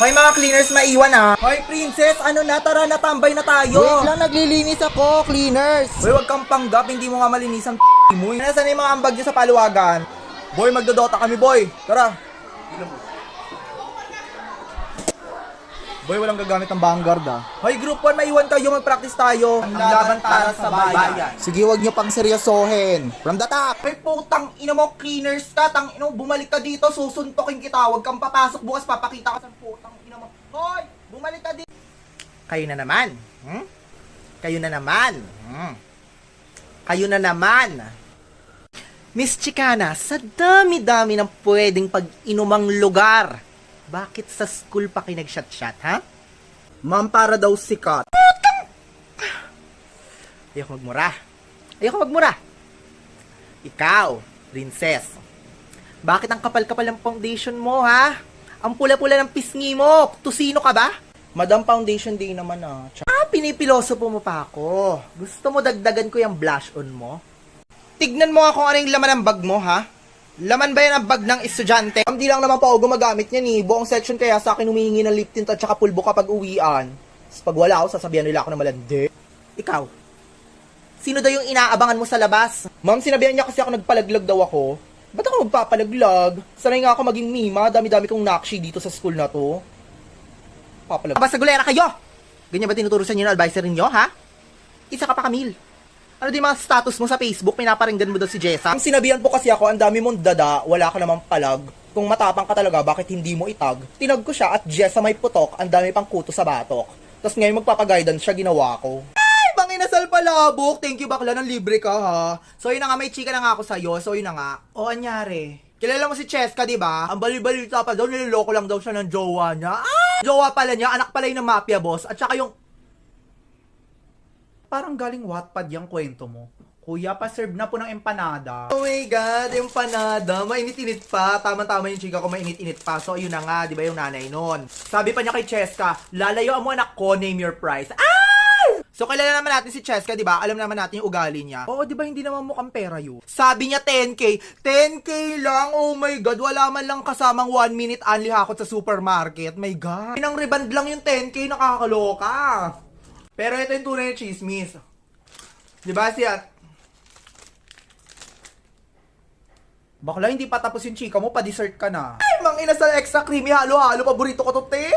Hoy mga cleaners, maiwan ah. Hoy princess, ano na, tara na, tambay na tayo. Wait lang, naglilinis ako, cleaners. Hoy, wag kang panggap, hindi mo nga malinis ang mo. Nasaan na yung mga ambag nyo sa paluwagan? Boy, magdodota kami boy. Tara. Boy, walang gagamit ng vanguard ah. Hoy group 1, maiwan kayo, mag-practice tayo. Ang laban para sa bayan. Sige, wag nyo pang seryosohin. From the top. Hoy putang ina mo, cleaners ka, tang ina mo, bumalik ka dito, susuntokin kita. Huwag kang papasok bukas, papakita ka sa putang ina mo. Hoy, bumalik ka dito. Kayo na naman. Kayo na naman. Kayo na naman. Miss Chicana, sa dami-dami ng pwedeng pag-inumang lugar, bakit sa school pa kayo nag-shot-shot, ha? Ma'am, para daw sikat. Ayoko magmura. Ayoko magmura. Ikaw, princess, bakit ang kapal-kapal ng foundation mo, ha? Ang pula-pula ng pisngi mo. Tusino ka ba? Madam, foundation day naman, ah. Pinipiloso po mo pa ako. Gusto mo dagdagan ko yung blush on mo? Tignan mo nga kung ano yung laman ng bag mo, ha? Laman ba yan ang bag ng estudyante? Hindi lang naman pa ako gumagamit niyan, eh. Buong section kaya sa akin humihingi ng lip tint at saka pulbo kapag uwian. Tapos pag wala ako, sasabihan nila ako na malandi. Ikaw, sino daw yung inaabangan mo sa labas? Ma'am, sinabihan niya kasi ako nagpalaglag daw ako. Ba't ako magpapalaglag? Sanay nga ako maging mima, dami-dami kong nakshi dito sa school na to. Papalag. Basta gulera kayo! Ganyan ba tinuturo sa inyo ng advisor ninyo, ha? Isa ka pa, Camille. Ano din mga status mo sa Facebook, pinaparinggan mo daw si Jessa? Ang sinabihan po kasi ako, ang dami mong dada, wala ka namang palag. Kung matapang ka talaga, bakit hindi mo itag? Tinag ko siya at Jessa may putok, ang dami pang kuto sa batok. Tapos ngayon magpapaguidance siya, ginawa ko. Ay, banginasal palabok! Thank you bakla, ng libre ka ha. So yun na nga, may chika na nga ako sa'yo, so yun na nga. O, anyari? Kilala mo si Cheska, di ba? Ang bali-balita pa daw, niloloko lang daw siya ng jowa niya. Ah! Jowa pala niya, anak pala yun ng mafia boss, at saka yung... Parang galing Wattpad yung kwento mo. Kuya, pa-serve na po ng empanada. Oh my God, empanada. Mainit-init pa. Tama-tama yung chika ko, mainit-init pa. So, yun na nga, di ba yung nanay nun? Sabi pa niya kay Cheska, lalayo mo anak ko, name your price. Ah! So, kilala naman natin si Cheska, di ba? Alam naman natin yung ugali niya. Oo, di ba hindi naman mukhang pera yun? Sabi niya 10K. 10K lang? Oh my God, wala man lang kasamang 1 minute only hakot sa supermarket. My God. Pinang reband lang yung 10K, nakakaloka. Pero ito yung tunay na chismis. Diba siya? Bakla, hindi pa tapos yung chika mo, pa-dessert ka na. Ay, mang inasal extra creamy, halo-halo, paborito ko to, te!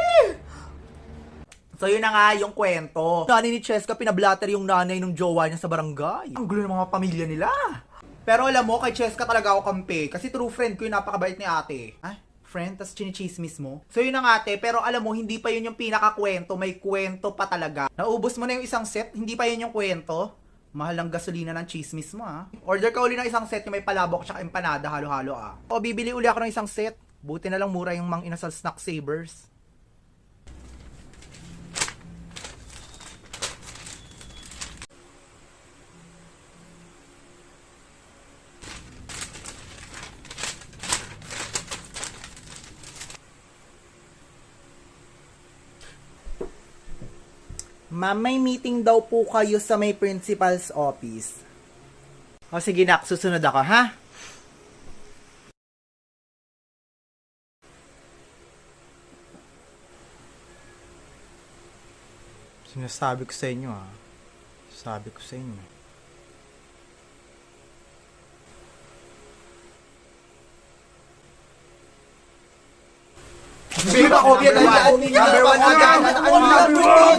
So yun na nga yung kwento. Nanay ni Cheska, pinablatter yung nanay ng jowa niya sa barangay. Ang gulo ng mga pamilya nila. Pero alam mo, kay Cheska talaga ako kampi. Kasi true friend ko yung napakabait ni ate. Ay, friend, tas chinichismis mo. So yun na nga ate, pero alam mo, hindi pa yun yung pinakakwento, may kwento pa talaga. Naubos mo na yung isang set, hindi pa yun yung kwento. Mahal ng gasolina ng chismis mo ah. Order ka uli ng isang set yung may palabok tsaka empanada, halo-halo ah. O bibili uli ako ng isang set. Buti na lang mura yung Mang Inasal Snack Savers. Ma'am, may meeting daw po kayo sa may principal's office. O sige nak, susunod ako ha? Sinasabi ko sa inyo ha. Sabi ko sa inyo. Biba ko, number one agad.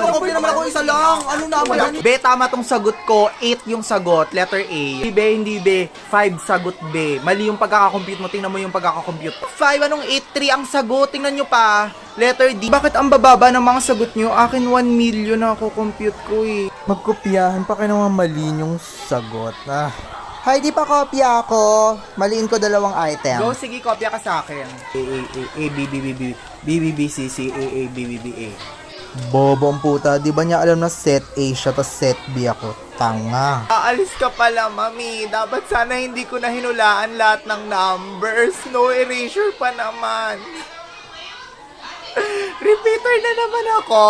Kopya naman ako isa lang. Ano naman yan? Be, tama tong sagot ko. 8 yung sagot. Letter A. Hindi be. 5 sagot B. Mali yung pagkakakompute mo. Tingnan mo yung pagkakakompute. 5, anong 8-3 ang sagot? Tingnan nyo pa. Letter D. Bakit ang bababa ng mga sagot nyo? Akin 1 million na ako compute ko eh. Magkopyahan pa kayo naman mali yung sagot. Hay, di pa kopya ako. Maliin ko 2 item. Go, sige, kopya ka sa akin. A, B, B, B, B, B, B, B, C, C, A, B, B, B, A. Bobong puta, di ba niya alam na set A siya, tas set B ako? Tanga. Aalis ka pala, mami. Dapat sana hindi ko na hinulaan lahat ng numbers. No erasure pa naman. Repeater na naman ako.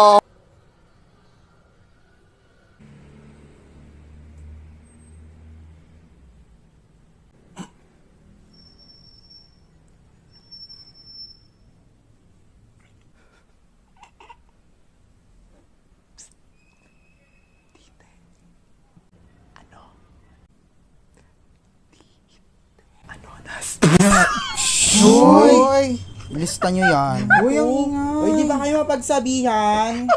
Ilista nyo yan. Uy, ang ingay. Uy, di ba kayo mapagsabihan?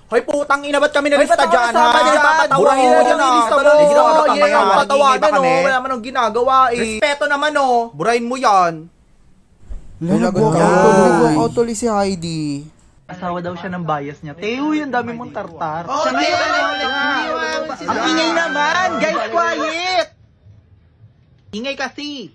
Hoy, putang ina, ba't kami nalista ba't ako dyan, nasama ha? dyan? Papatawain Burahin mo mo dyan, dyan, ilista ah. mo. Hindi naman Yeah, papatawanan, patawanan, hihingi pa kami. Wala naman ang ginagawa, eh. Respeto naman, oh. Burahin mo yan. Nag-walkout tuloy si Heidi. Asawa daw siya ng bias niya. Teo, yung dami mong tartar. Oh, Ang ingay naman! Guys, quiet! Ingay kasi!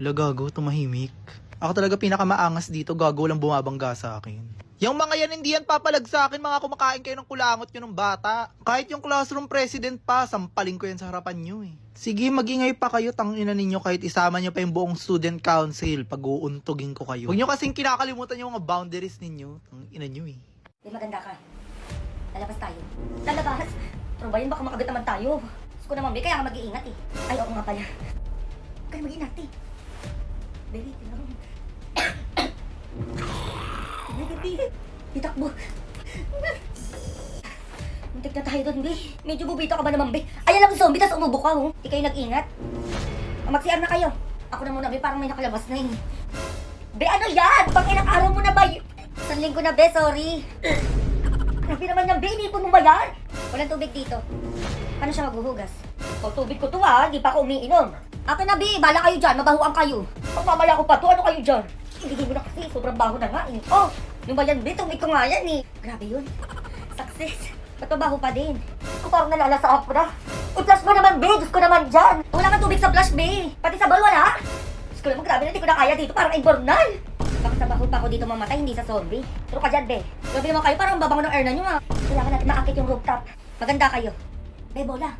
Gago, tumahimik. Ako talaga pinakamaangas dito, gago lang bumabangga sa akin. Yung mga yan, hindi yan papalag sa akin, mga kumakain kayo ng kulangot nyo ng bata. Kahit yung classroom president pa, sampaling ko yan sa harapan nyo eh. Sige, magingay pa kayo, tangina ninyo kahit isama nyo pa yung buong student council, pag-uuntugin ko kayo. Huwag nyo kasing kinakalimutan yung mga boundaries ninyo, tangina nyo eh. Di maganda ka. Lalabas tayo. Lalabas? Pero ba yun, baka makagat naman tayo. Diyos ko naman, be, kaya ka mag-iingat eh. Ay, oo nga pala. Huwag kayo mag-iingat eh. Baby, tinaro mo. Baby, itakbo. Muntik na tayo doon, be. Medyo bubito ka ba naman, be? Ayan lang zombie, tas umubo ka, oh. Di kayo nag-ingat. Mag-CR na kayo. Ako na muna, be, parang may nakalabas na eh. Be, ano yan? Pang ilang araw mo na ba? Isang linggo na, be, sorry. Grabe naman yan, be. Inipon mo ba yan? Walang tubig dito. Paano siya maghuhugas? O, tubig ko to, ha? Di pa ako umiinom. Akin na, be. Bala kayo dyan. Mabahuan kayo. Pag mamaya ko pa to, ano kayo dyan? Hindi mo na kasi. Sobrang baho na nga, eh. Oh, yung ba yan, be? Tubig ko nga yan, eh. Grabe yun. Success. Ba't mabaho pa din? Ako parang nalalasahan ko na. I-flush mo naman, be. Diyos ko naman dyan. Wala nga tubig sa flush, be. Pati sa bal, wala. Diyos ko naman, grabe na. Hindi ko na kaya dito. Parang inbornal. Baka sa baho pa ako dito mamatay, hindi sa zombie. Pero ka dyan, be. Grabe naman kayo, parang babango ng air na nyo, ha. Kailangan natin maakit yung rooftop. Maganda kayo. Be, bola.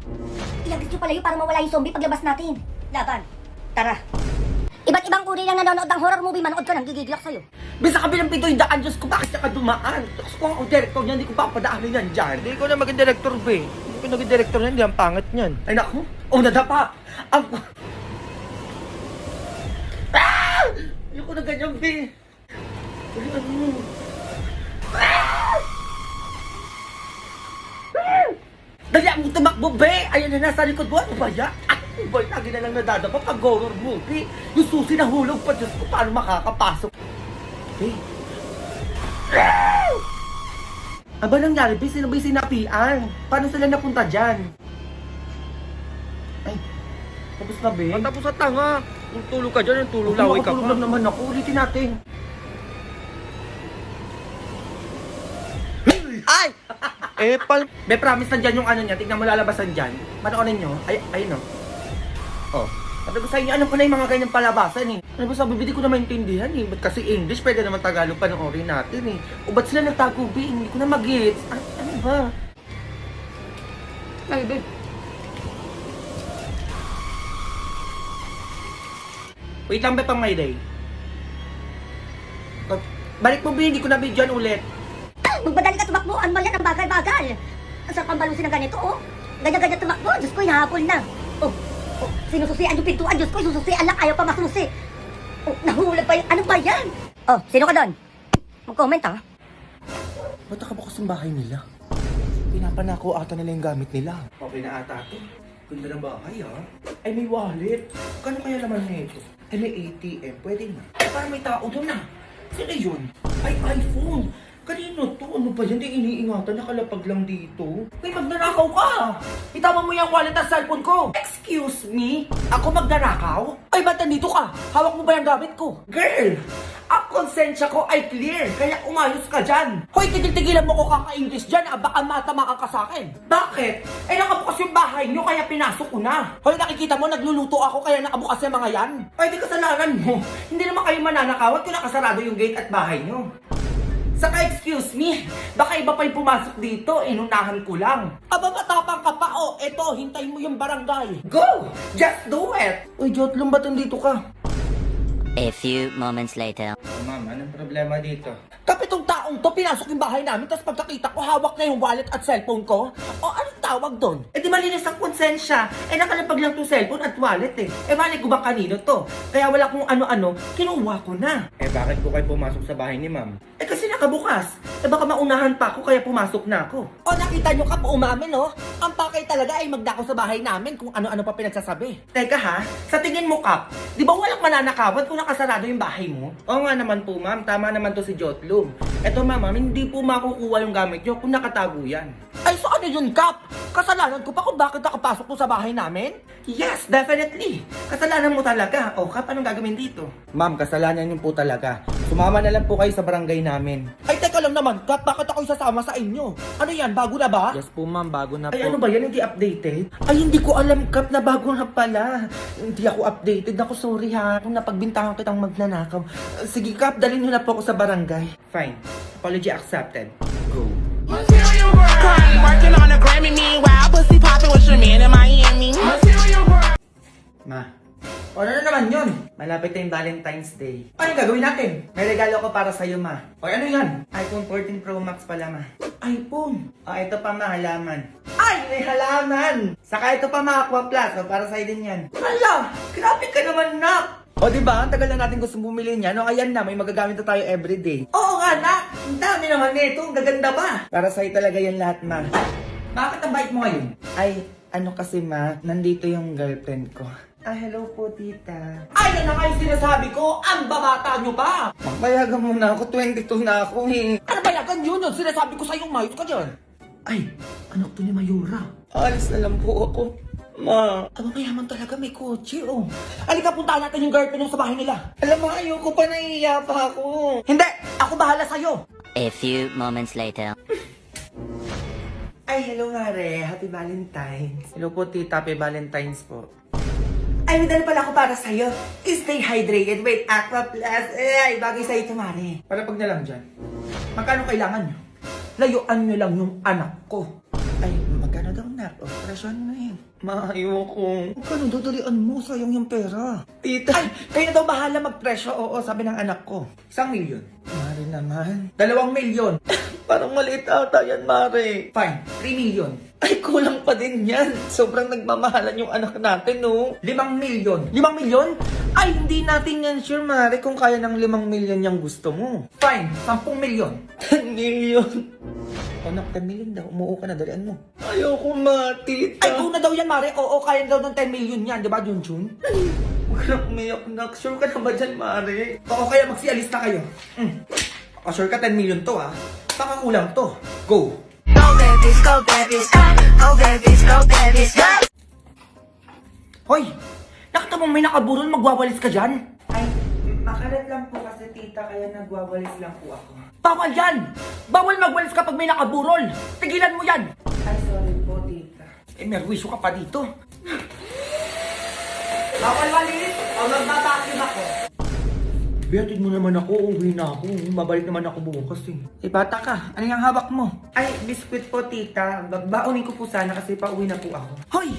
Ilagis nyo pala yun para mawala yung zombie paglabas natin. Laban. Tara. Iba't ibang uri lang nanonood ng horror movie, manood ka nang gigiglak sa'yo. Bisa kabilang pito'y daan, Diyos ko, bakit siya ka dumaan? Diyos ko, ang director niya, hindi ko papadaanin yan dyan. Hindi ko na maging director, be. Hindi ko naging director na, hindi ang pangit niyan. Ay, naku. Oh, nadapa. Ang... Ah! Ayoko na ganyan, be. Ayun mo. Dali ang tumakbo, be! Ayan na, nasa likod mo. Ano ba yan? Ano ba? Lagi na lang nadadapa pag horror movie. Yung susi na hulog pa, Diyos ko, paano makakapasok? Be. Aba nangyari, be? Sino ba yung sinapian? Paano sila napunta dyan? Ay, tapos na, be? Matapos sa tanga. Kung tulog ka dyan, yung tulog Laway laway ka lang pa. naman ako. Ulitin natin. Ay! Eh, Be, promise nandyan yung ano niya. Tignan mo lalabasan dyan. Manoonin nyo. Ay, ayun o. Oh. Sabi ko sa inyo, alam ko na yung mga ganyang palabasan eh. Ano ba sabi, hindi ko na maintindihan eh. Ba't kasi English, pwede naman Tagalog panoorin natin eh. O ba't sila nagtago, be? Hindi ko na mag-gets. Ano ba? Ay, be. Wait lang, be, pang my day. Balik mo, be. Hindi ko na bidyan ulit. Magmadali ka tumakbo. Ano ba yan? Ang bagal-bagal. Ang sarap ang balusin ng ganito, oh. Ganyan-ganyan tumakbo. Diyos ko, hinahapol na. Oh, sinususian yung pintuan. Diyos ko, sususian lang. Ayaw pa masusi. Oh, nahulag pa yun. Ano ba yan? Oh, sino ka doon? Mag-comment, ha? Ba't nakabukas yung bahay nila? Pinapanako ata nila yung gamit nila. Okay na ata ito. Ganda ng bahay, ha? Ay, may wallet. Kano kaya naman nito? Ay, may ATM. Pwede na. Ay, parang may tao doon, na. Sino yun? Ay, iPhone. Kanino to? Ano ba yan? Di iniingatan. Nakalapag lang dito. Ay, magnanakaw ka! Itama mo yung wallet at cellphone ko! Excuse me? Ako magnanakaw? Ay, ba't nandito ka? Hawak mo ba yung gamit ko? Girl! Ang konsensya ko ay clear, kaya umayos ka dyan. Hoy, tigil-tigilan mo ko kaka-English dyan, baka matamakan ka sa akin. Bakit? Eh, nakabukas yung bahay nyo, kaya pinasok ko na. Hoy, nakikita mo, nagluluto ako, kaya nakabukas yung mga yan. Ay, di kasalanan mo. Hindi naman kayo mananakawat kung nakasarado yung gate at bahay nyo. Saka excuse me, baka iba pa yung pumasok dito, inunahan ko lang. Aba, matapang ka pa, oh. Eto, hintayin mo yung barangay. Go! Just do it! Uy, Jotlong, ba't nandito ka? A few moments later. Ma'am, anong problema dito? Kapitong taong to, pinasok yung bahay namin, tapos pagkakita ko, hawak na yung wallet at cellphone ko. O, anong tawag doon? Eh, di malinis ang konsensya. Eh, nakalapag lang to cellphone at wallet eh. Eh, mali ko ba kanino to? Kaya wala kong ano-ano, kinuha ko na. Eh, bakit po kayo pumasok sa bahay ni ma'am? Eh, kasi nakabukas. Baka maunahan pa ako kaya pumasok na ako. O nakita nyo Kap, umamin no? Ang pakay talaga ay magdako sa bahay namin kung ano-ano pa pinagsasabi. Teka ha, sa tingin mo Kap, di ba walang mananakawan kung nakasarado yung bahay mo? Oo nga naman po ma'am, tama naman to si Jotlum. Eto ma'am, hindi po makukuha yung gamit nyo kung nakatago yan. Ay so ano yun Kap? Kasalanan ko pa kung bakit nakapasok ko sa bahay namin? Yes, definitely. Kasalanan mo talaga. O Kap, anong gagawin dito? Ma'am, kasalanan niyo po talaga. Sumama na lang po kayo sa barangay namin. Ay teka lang naman Kap, bakit ako isasama sa inyo? Ano yan, bago na ba? Yes po ma'am, bago na po. Ay ano ba yan, hindi updated? Ay hindi ko alam Kap na bago na pala. Hindi ako updated. Ako sorry ha, kung napagbintangan kitang magnanakaw. Sige Kap, dalhin niyo na po ako sa barangay. Fine. Apology accepted. Go. Working on a Grammy, meanwhile, pussy popping with your man in Miami. Ma. O ano na naman yun? Malapit na yung Valentine's Day. Ano yung gagawin natin? May regalo ko para sa'yo, ma. O ano yan? iPhone 14 Pro Max pala, ma. iPhone? O ito pa, ma, halaman. Ay, may halaman! Saka ito pa, ma, Aqua Plus. O para sa'yo din yan. Hala! Grabe ka naman, nak! O diba, ang tagal na natin gusto bumili niyan. O ayan na, may magagamit na tayo everyday. Oo nga, nak! Ang dami naman nito. Ang gaganda pa. Para sa'yo talaga yan lahat, ma. Bakit ang bait mo ngayon? Ay, ano kasi, ma, nandito yung girlfriend ko. Ah, hello po, tita. Ay yan na nga yung sinasabi ko, ang babata nyo pa! Magbayagan mo na ako, 22 na ako eh. Ano ba yagan yun? Yung sinasabi ko sa'yo, mayos ka dyan. Ay, anak to ni Mayura. Alis na lang po ako. Ma. Ang mayaman talaga, may kotse oh. Halika, puntahan natin yung girlfriend mo sa bahay nila. Alam mo, ayoko pa, nahihiya pa ako. Hindi! Ako bahala sa'yo! A few moments later. Ay, hello Mare. Happy Valentine's. Hello po, tita. Happy Valentine's po. Ay, may dala pala ako para sa'yo. Stay hydrated with Aqua Plus. Ay, bagay sa'yo ito, Mare. Para pag na lang dyan. Magkano kailangan nyo? Layuan nyo lang yung anak ko. Ay, magkano daw na? Operasyon na eh. Ma, ayoko. Magkano dodalian mo? Sayang yung pera. Tita. Ay, kayo na daw bahala magpresyo. Oo, sabi ng anak ko. 1 million. Mare naman. 2 milyon. Parang maliit ata yan, Mare. Fine, 3 million. Ay, kulang pa din yan. Sobrang nagmamahalan yung anak natin, no? 5 milyon. 5 milyon? Ay, hindi natin yan sure, Mare, kung kaya ng 5 milyon yung gusto mo. Fine, 10 milyon. 10 milyon? Anak, 10 milyon daw. Umuo ka na, dalian mo. Ayoko, ma, tita. Ay, kung na daw yan, Mare. Oo, kaya daw ng 10 milyon yan. Di ba, Junjun? Huwag na umiyak, nak. Sure ka na ba dyan, Mare? Oo, kaya magsialis na kayo. Oh, sure ka 10 million to, ha? Baka kulang to. Go! Hoy, nakita mo may nakaburol, magwawalis ka dyan? Ay, makalat lang po kasi, tita, kaya nagwawalis lang po ako. Bawal yan! Bawal magwalis kapag may nakaburol! Tigilan mo yan! Ay, sorry po, tita. Eh, merwisyo ka pa dito. Bawal walis! O magbabakim ako. Biyatin mo naman ako, uwi na ako. Babalik naman ako bukas eh. Eh, bata ka. Ano yung hawak mo? Ay, biskwit po, tita. Baunin ko po sana kasi pauwi na po ako. Hoy!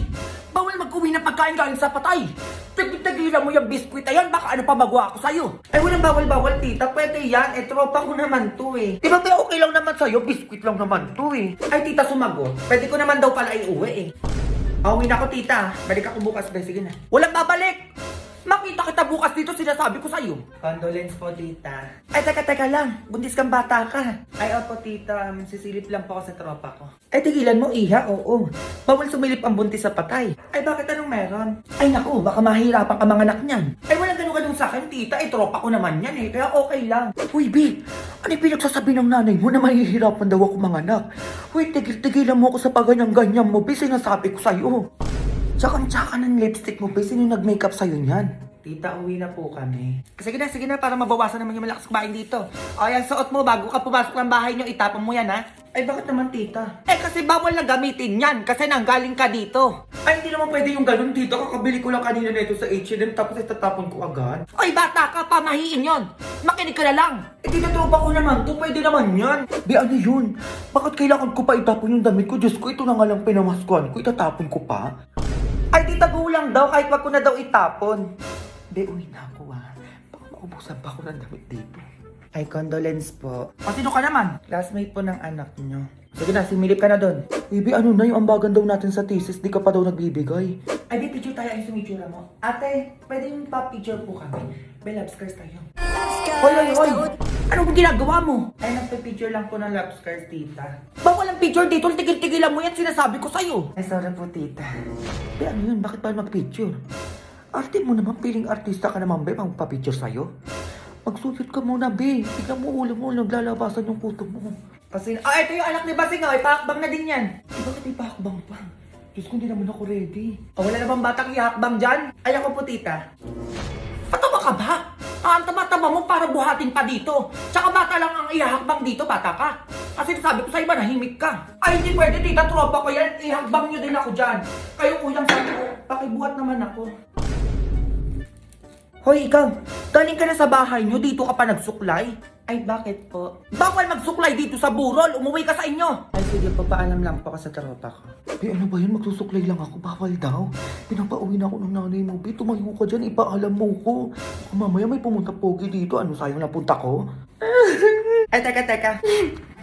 Bawal mag-uwi ng pagkain galing sa patay! Tigil-tigilan mo yung biskwit na yan, baka ano pa magawa ko sa'yo! Ay, walang bawal-bawal, tita. Pwede yan. Eh, tropa ko naman to eh. Di ba okay lang naman sa'yo? Biskwit lang naman to eh. Ay, tita, sumagot. Pwede ko naman daw pala iuwi eh. Pauwi na ako, tita. Balik ako bukas. Sige na. Walang babalik! Makita kita bukas dito, sinasabi ko sa'yo. Condolence po, tita. Ay, teka lang. Buntis kang bata ka. Ay, opo, tita. Sisilip lang po ako sa tropa ko. Ay, tigilan mo, iha. Oo. Bawal sumilip ang buntis sa patay. Ay, bakit anong meron? Ay, naku. Baka mahirapan ka mga anak niyan. Ay, walang ganun-ganun sa akin, tita. Ay, tropa ko naman yan eh. Kaya okay lang. Uy, B. Ano yung pinagsasabi ng nanay mo na mahihirapan daw ako mga anak? Uy, tigil-tigilan mo ako sa paganyang-ganyan mo, B. Sinasabi ko sa'yo. Tsaka ng lipstick mo, B. Sino nag-makeup sa'yo niyan? Tita, uwi na po kami. Sige na, para mabawasan naman yung malakas kumain dito. O, yan, suot mo bago ka pumasok ng bahay nyo, itapon mo yan, ha? Ay, bakit naman, tita? Eh, kasi bawal na gamitin yan, kasi nanggaling ka dito. Ay, hindi naman pwede yung ganun, tita. Kakabili ko lang kanina nito sa H&M tapos itatapon ko agad. Oy, bata ka, pamahiin yon. Makinig ka na lang. Eh, tinatropa ko naman to. Pwede naman yan. Di, ano yun? Bakit kailangan ko pa itapon yung damit ko? Diyos ko, ito na nga lang pinamaskuhan ko, itatapon ko pa? Ay, tita, gulang daw. Kahit wag ko na daw itapon. Be, uwi na ako, ha? Baka maubusan pa ako ng damit dito. Ay, condolence po. O, sino ka naman? Classmate po ng anak niyo. Sige na, similip ka na doon. Baby, ano na yung ambagan daw natin sa thesis? Di ka pa daw nagbibigay. Ay, di, picture tayo. Ay, sumitsura mo. Ate, pwede yung pa-picture po kami. May love scars tayo. Hoy, hoy, hoy! Ano bang ginagawa mo? Ay, nagpa-picture lang po ng love scars, tita. Bawal ang picture dito. Tigil-tigilan mo yan. Sinasabi ko sa'yo. Ay, sorry po, tita. Be, ano yun? Bakit pa mag-picture? Arte mo naman. Piling artista ka naman, be. Magpa-picture sa'yo. Magsuyot ka muna, be. Tignan mo ulo mo. Naglalabasan yung kuto mo. Kasi, ito yung anak ni Basing. Ipahakbang na din yan. Bakit ipahakbang pa? Diyos ko, hindi naman ako ready. Wala na bang batang ihakbang dyan? Ay, ako po, tita. Patawa ka ba? Ang tama-tama mo para buhatin pa dito. Tsaka bata lang ang ihakbang dito, bata ka. Kasi sabi ko sa iba, nahimik ka. Ay, hindi pwede, tita. Tropa ko yan. Ihakbang nyo din ako dyan. Kayo kuyang sabi ko, pakibuhat naman ako. Hoy, ikaw. Galing ka na sa bahay nyo, dito ka pa nagsuklay. Ay, bakit po? Bawal magsuklay dito sa burol. Umuwi ka sa inyo. Ay, sige po. Paalam lang po ka sa tropa ko. Ano ba yan? Magsusuklay lang ako. Bawal daw. Pinapauwi na ako ng nanay mo. Tumayo ka dyan. Ipaalam mo ko. Mamaya may pumunta pogi dito. Ano sayang na punta ko? Ay, teka.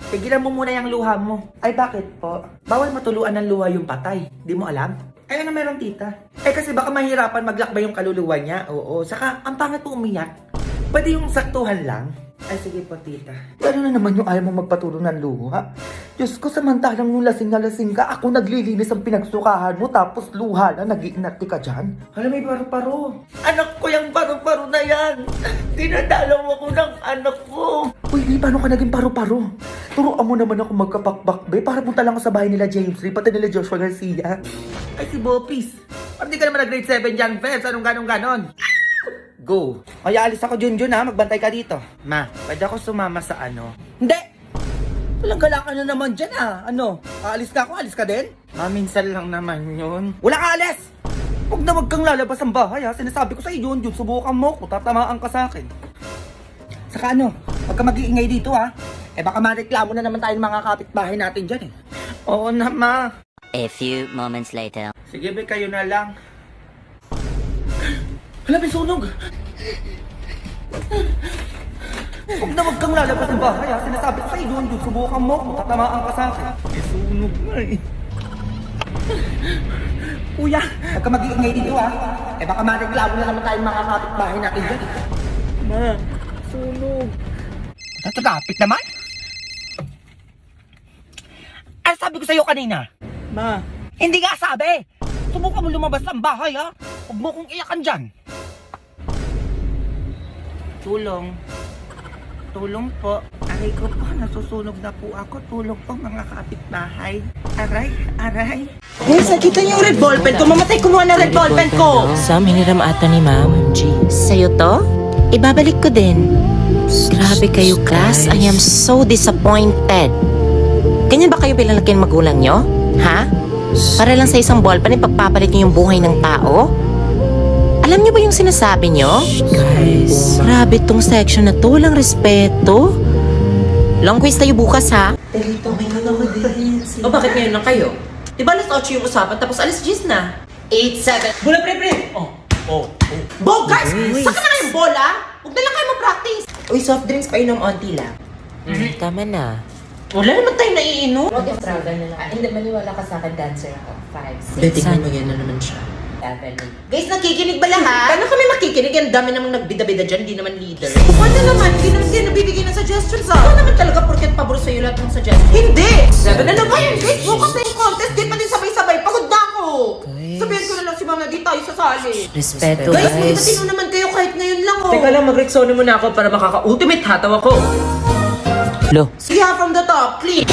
Tigilan mo muna yung luha mo. Ay, bakit po? Bawal matuluan ng luha yung patay. Di mo alam? Ay, ano meron, tita? Eh, kasi baka mahirapan maglakbay yung kaluluwa niya. Oo. Saka, ang pangit po umiyak. Pwede yung saktuhan lang. Ay, sige po, tita. Ano na naman yung ayaw mo magpatulong ng luha? Diyos ko, samantalang nung lasing na lasing ka, ako naglilinis ang pinagsukahan mo, tapos luha na, nag-iinati ka dyan. Hala, may paru-paro. Anak ko yung paru-paro na yan. Dinadalaw ako ng anak ko. Uy, di, paano ka naging paru-paro? Turuan mo naman ako magkapakbakbe para punta lang ako sa bahay nila James Lee, pati nila Joshua Garcia. Ay, si Bopis. Parang di ka naman nag-grade 7 dyan, Febs. Anong ganon? Go. Ay, alis ako, Junjun, ha? Magbantay ka dito. Ma, pwede ako sumama sa ano? Hindi! Walang galakan na naman dyan, ha? Ano? Aalis ka ako? Alis ka din? Ma, minsan lang naman yun. Wala ka alis! Huwag na wag kang lalabas ang bahay, ha? Sinasabi ko sa iyo, Junjun, subukan mo ko. Tatamaan ka sa akin. Saka ano? Huwag ka mag-iingay dito, ha? Eh, baka mareklamo na naman tayo ng mga kapitbahay natin dyan, eh. Oo na, ma. A few moments later. Sige, be, kayo na lang. Hala, may sunog! Huwag na wag kang lalabas ng bahay, ha? Sinasabi ko sa iyo, Junjun, subukan mo kung tatamaan ka sa akin. May sunog na, eh. Kuya, huwag ka mag-iingay dito, ha? Eh, baka mareklamo na naman tayo mga kapitbahay natin dyan, eh. Ma, sunog. Natatapit naman? Ano sabi ko sa'yo kanina? Ma. Hindi nga sabi! Subukan mo lumabas ng bahay, ha? Huwag mo kong iyakan dyan. Tulong. Tulong po. Aray ko po, nasusunog na po ako. Tulong po mga kapitbahay. Aray. Guys, nakita niyo yung red ballpen ko. Mamatay kumuha ng red ballpen ko. Sam, hiniram ata ni Ma'am. Sa'yo to? Ibabalik ko din. Grabe kayo, class. I am so disappointed. Ganyan ba kayo pinalaki ng magulang nyo? Ha? Para lang sa isang ballpen, ipagpapalit nyo yung buhay ng tao? Alam nyo ba yung sinasabi nyo? Guys. Grabe tong section na to. Walang respeto. Long quiz tayo bukas, ha? O bakit ngayon lang kayo? Di ba alas 8 yung usapan tapos alas 10 na? 8-7. Bola pre. Bo, guys! Saka na yung bola? Huwag na lang kayo mag-practice. Uy, soft drinks pa inom onti lang. Tama na. Wala naman tayo naiinom. Mag-travel na lang. Hindi, maniwala ka sa akin, dancer ako. 5, 6, Betingnan mo yan na naman siya. 7, 8. Guys, nakikinig ba lahat? Paano kami makikinig? Ang dami namang nagbida-bida dyan, di naman leader. Ano naman? Hindi naman sila nabibigay ng suggestions, Ano naman talaga porket pabor sa'yo lahat ng suggestions? Hindi! 7 na naman yun, guys. Bukas na yung contest. Di pa din sabay-sabay. Pagod na ako. Sabihan ko na lang si Mama, di tayo sasali. Respeto, Guys, guys. magtatino naman kayo kahit ngayon lang, Teka lang, mag-rexona muna ako para makaka-ultimate hataw ako. Lo. See her from the top, please.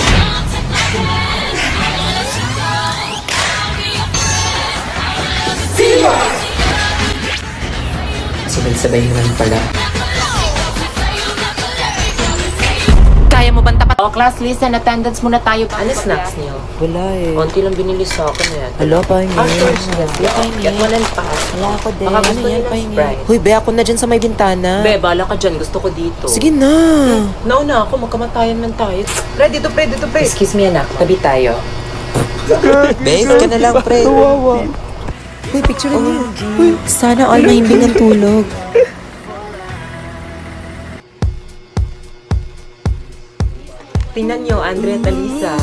Sabay-sabay naman pala. Kaya mo bang tapat? Class, listen, attendance muna tayo. Ano snacks niyo? Wala eh. Konti lang binili sa akin yan. Hello, Pioneer. After yes, get one and pass. Wala ako din. Baka gusto Ano yan, niyo ng Pioneer? Sprite. Huy, be, ako na dyan sa may bintana. Be, bala ka dyan. Gusto ko dito. Sige na. Nauna ako, magkamatayan man tayo. Pre, dito pre. Excuse me, anak. Tabi tayo. Babe, ka na lang, pre. Uy, picture niyo. Sana all mahimbing ang tulog. Tingnan nyo, Andre at Alisa.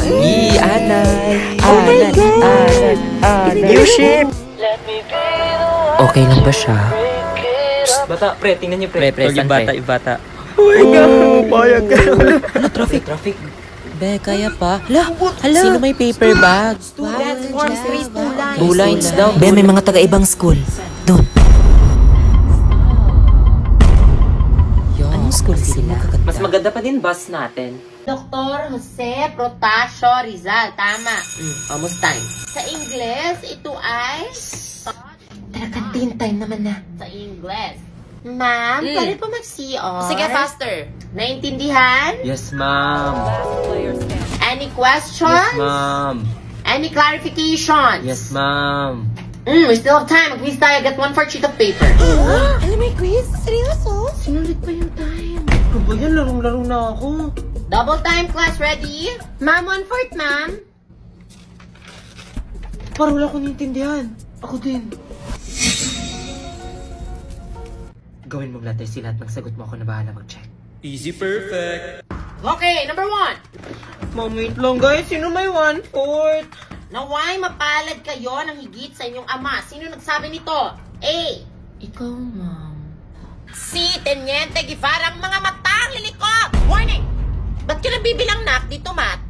New ship! Okay lang ba siya? Bata, pre, tingnan nyo, pre. Yung bata, yung bata. Traffic. Be, kaya pa. Hala, sino may paper bag? Students, form 3, 2 lines. 2 lines daw. Be, may mga taga-ibang school. Doon. Anong school sila? Mas maganda pa din bus natin. Dr. Jose Protasio Rizal. Tama. Almost time. Sa Ingles, ito ay... Talagang time naman na. Sa Ingles. Ma'am, pwede po mag-CR? Sige, faster. Naintindihan? Yes, ma'am. Any questions? Ma'am. Any clarifications? Ma'am. We still have time. Mag-quiz tayo. Get 1 for sheet of paper. Alam mo, quiz? Seryoso? Sinulit pa yung time. Ano ba yan? Larong-laro na ako. Double time, class. Ready? Ma'am, 1/4, ma'am. Parang wala akong naintindihan. Ako din. Gawin mong latte si lahat ng sagot mo, ako na bahala mag-check. Okay, number 1. Ma'am, wait lang guys. Sino may 1/4? Naway mapalad kayo ng higit sa inyong ama. Sino nagsabi nito? A. Ikaw, ma'am. Si Teniente Guevara, ang mga matang lilikot! Warning! Ba't ka nabibilang nak dito, Matt?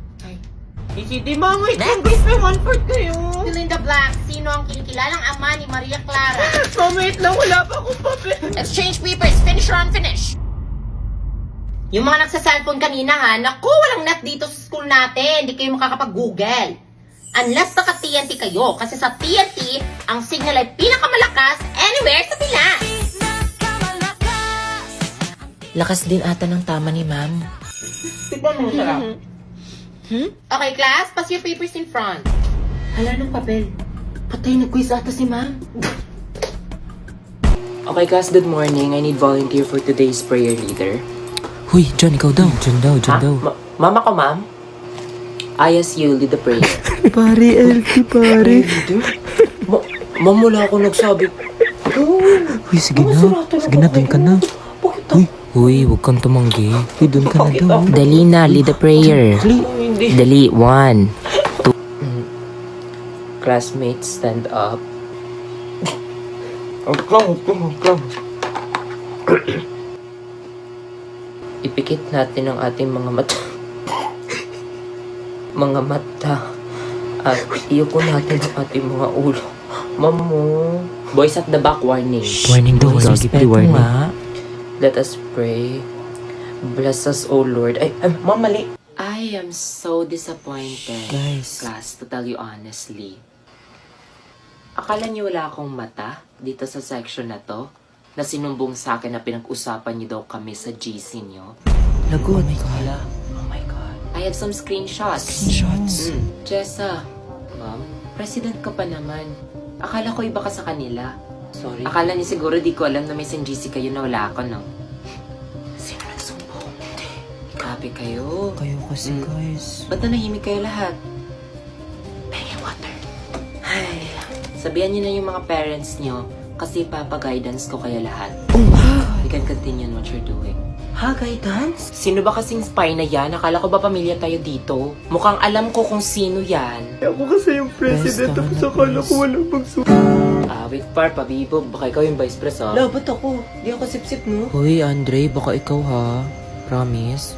Hindi, ma'am. Wait lang guys. May 1/4 kayo. Fill in the blank. Sino ang kinikilalang ama ni Maria Clara? Ma'am, wait lang. Wala pa akong papel. Exchange papers. Finish or unfinish? Yung mga nagsa-cellphone kanina ha, naku, walang net dito sa school natin. Hindi kayo makakapag-google. Unless naka-TNT kayo. Kasi sa TNT, ang signal ay pinakamalakas anywhere sa Pilas. Lakas din ata ng tama ni ma'am. Tignan mo sarap. Okay, class, pass your papers in front. Hala ng papel. Patay, nag-quiz ata si ma'am. Okay, class. Good morning. I need volunteer for today's prayer leader. Huy, John, ikaw daw. John daw. Mama ko, ma'am? Yes, you lead the prayer. Pare, LT, pare. Ma'am, wala ako nagsabi. Huy, sige na, doon ka na. Huy, huwag kang tumanggi. Huy, doon ka na doon. Dali na, lead the prayer. Hindi. Dali, 1. Classmates, stand up. Huwag lang. Ipikit natin ang ating mga mata. At iyuko natin ang ating mga ulo. Mamu. Boys at the back, warning. Warning daw, respeto nga. Let us pray. Bless us, O Lord. Ma'am, mali. I am so disappointed, Guys. class, to tell you honestly. Akala niyo wala akong mata dito sa section na to? Na sinumbong sa akin na pinag-usapan niyo daw kami sa GC niyo? Lagot. Hala, oh my God. I have some screenshots. Jessa, ma'am, president ka pa naman. Akala ko iba ka sa kanila. Sorry. Akala niyo siguro di ko alam na may GC kayo na wala ako, no? Sino nagsumbong? Hindi. Grabe kayo. Kayo kasi, guys. Ba't nanahimik kayo lahat? Penny water. Ay, sabihan niyo na yung mga parents niyo kasi papa-guidance ko kayo lahat. You can continue on what you're doing. Ha, guidance? Sino ba kasing spy na yan? Akala ko ba pamilya tayo dito? Mukhang alam ko kung sino yan. Ako kasi yung president, tapos akala ko walang magsusunod. Wait, par, pabibog. Baka ikaw yung vice pres, ha? Ba't ako? Di ako sip-sip mo. Huy, Andre, baka ikaw ha. Promise.